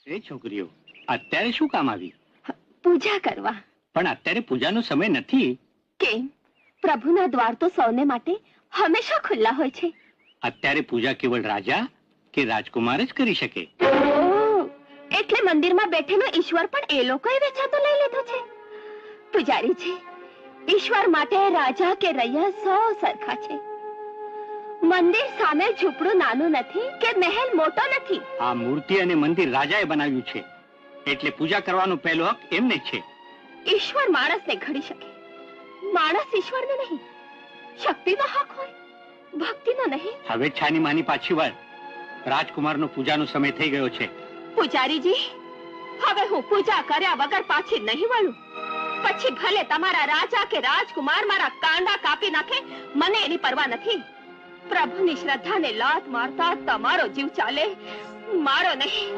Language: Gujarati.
એ છોકરીઓ અત્યારે શું કામ આવી? પૂજા કરવા. પણ અત્યારે પૂજાનો સમય નથી. કેમ? પ્રભુના દ્વાર તો સૌને માટે હંમેશા ખુલ્લા હોય છે. અત્યારે પૂજા કેવળ રાજા કે રાજકુમાર જ કરી શકે. એટલે મંદિરમાં બેઠેલો ઈશ્વર પણ એ લોકોએ વેચાતો લઈ લીધો છે. પૂજારીજી, ઈશ્વર માટે રાજા કે રૈયા સૌ સરખા છે. મંદિર સામે ઝૂંપડું નાનું નથી કે મહેલ મોટો નથી. આ મૂર્તિ અને મંદિર રાજાએ બનાવ્યું છે, એટલે પૂજા કરવાનો પહેલો હક એમને છે. ઈશ્વર માણસને ઘડી શકે, માણસ ઈશ્વરને નહીં. શક્તિનો હક હોય, ભક્તિનો નહીં. હવે છાની માની પાછી વાર. રાજકુમારનો પૂજાનો સમય થઈ ગયો છે. પૂજારીજી, હવે હું પૂજા કર્યા વગર પાછી નહીં વળું. પછી ભલે તમારા રાજા કે રાજકુમાર મારા કાંડા કાપી નાખે, મને એની પરવા નથી. પ્રભુની શ્રદ્ધાને લાત મારતા તમારો જીવ ચાલે, મારો નહીં.